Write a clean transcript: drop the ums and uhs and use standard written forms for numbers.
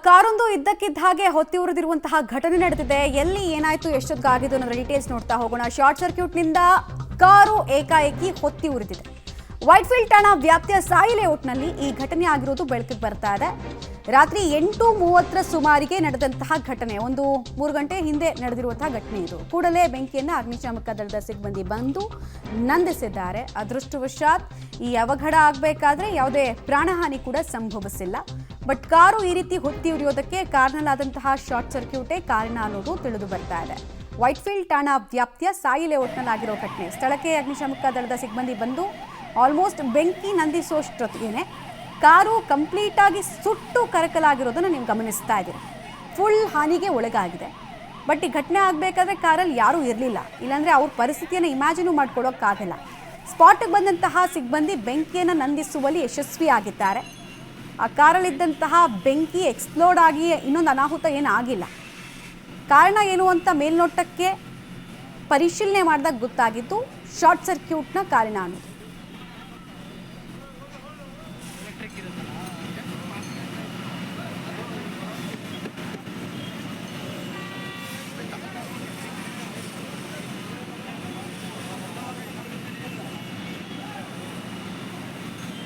ಕಾರೊಂದು ಇದ್ದಕ್ಕಿದ್ದ ಹಾಗೆ ಹೊತ್ತಿ ಉರಿದಿರುವಂತಹ ಘಟನೆ ನಡೆದಿದೆ. ಎಲ್ಲಿ ಏನಾಯ್ತು, ಎಷ್ಟೊತ್ತಿಗಾಗಿದ್ದು ಅನ್ನೋದ್ರ ಡೀಟೇಲ್ಸ್ ನೋಡ್ತಾ ಹೋಗೋಣ. ಶಾರ್ಟ್ ಸರ್ಕ್ಯೂಟ್ನಿಂದ ಕಾರು ಏಕಾಏಕಿ ಹೊತ್ತಿ ಉರಿದಿದೆ. ವೈಟ್ಫೀಲ್ಡ್ ಠಾಣಾ ವ್ಯಾಪ್ತಿಯ ಸಾಯಿ ಲೇಔಟ್ನಲ್ಲಿ ಈ ಘಟನೆ ಆಗಿರೋದು ಬೆಳಕಿಗೆ ಬರ್ತಾ ಇದೆ. ರಾತ್ರಿ 8:30 ಸುಮಾರಿಗೆ ನಡೆದಂತಹ ಘಟನೆ, ಒಂದು 3 ಗಂಟೆ ಹಿಂದೆ ನಡೆದಿರುವಂತಹ ಘಟನೆ ಇದು. ಕೂಡಲೇ ಬೆಂಕಿಯನ್ನು ಅಗ್ನಿಶಾಮಕ ದಳದ ಸಿಬ್ಬಂದಿ ಬಂದು ನಂದಿಸಿದ್ದಾರೆ. ಅದೃಷ್ಟವಶಾತ್ ಈ ಅವಘಡ ಆಗಬೇಕಾದ್ರೆ ಯಾವುದೇ ಪ್ರಾಣಹಾನಿ ಕೂಡ ಸಂಭವಿಸಿಲ್ಲ. ಬಟ್ ಕಾರು ಈ ರೀತಿ ಹೊತ್ತಿ ಉರಿಯೋದಕ್ಕೆ ಕಾರಣಲಾದಂತಹ ಶಾರ್ಟ್ ಸರ್ಕ್ಯೂಟೇ ಕಾರಣ ಅನ್ನೋದು ತಿಳಿದು ಬರ್ತಾ ಇದೆ. ವೈಟ್ಫೀಲ್ಡ್ ಠಾಣಾ ವ್ಯಾಪ್ತಿಯ ಸಾಯಿ ಲೇಔಟ್ನಲ್ಲಿ ಆಗಿರೋ ಘಟನೆ. ಸ್ಥಳಕ್ಕೆ ಅಗ್ನಿಶಾಮಕ ದಳದ ಸಿಬ್ಬಂದಿ ಬಂದು ಆಲ್ಮೋಸ್ಟ್ ಬೆಂಕಿ ನಂದಿಸೋಷ್ಟೊತ್ತಿಗೆ ಕಾರು ಕಂಪ್ಲೀಟ್ ಆಗಿ ಸುಟ್ಟು ಕರಕಲಾಗಿರೋದನ್ನು ನೀವು ಗಮನಿಸ್ತಾ ಇದ್ದೀರಿ. ಫುಲ್ ಹಾನಿಗೆ ಒಳಗಾಗಿದೆ. ಬಟ್ ಈ ಘಟನೆ ಆಗಬೇಕಾದ್ರೆ ಕಾರಲ್ಲಿ ಯಾರೂ ಇರಲಿಲ್ಲ, ಇಲ್ಲಾಂದರೆ ಅವ್ರ ಪರಿಸ್ಥಿತಿಯನ್ನು ಇಮ್ಯಾಜಿನು ಮಾಡ್ಕೊಳ್ಳೋಕ್ಕಾಗಲ್ಲ. ಸ್ಪಾಟ್ಗೆ ಬಂದಂತಹ ಸಿಬ್ಬಂದಿ ಬೆಂಕಿಯನ್ನು ನಂದಿಸುವಲ್ಲಿ ಯಶಸ್ವಿಯಾಗಿದ್ದಾರೆ. ಆ ಕಾರಲ್ಲಿದ್ದಂತಹ ಬೆಂಕಿ ಎಕ್ಸ್ಪ್ಲೋಡ್ ಆಗಿ ಇನ್ನೊಂದು ಅನಾಹುತ ಏನಾಗಿಲ್ಲ. ಕಾರಣ ಏನು ಅಂತ ಮೇಲ್ನೋಟಕ್ಕೆ ಪರಿಶೀಲನೆ ಮಾಡಿದಾಗ ಗೊತ್ತಾಗಿತ್ತು ಶಾರ್ಟ್ ಸರ್ಕ್ಯೂಟ್ನ ಕಾರಣ ಅನ್ನೋದು.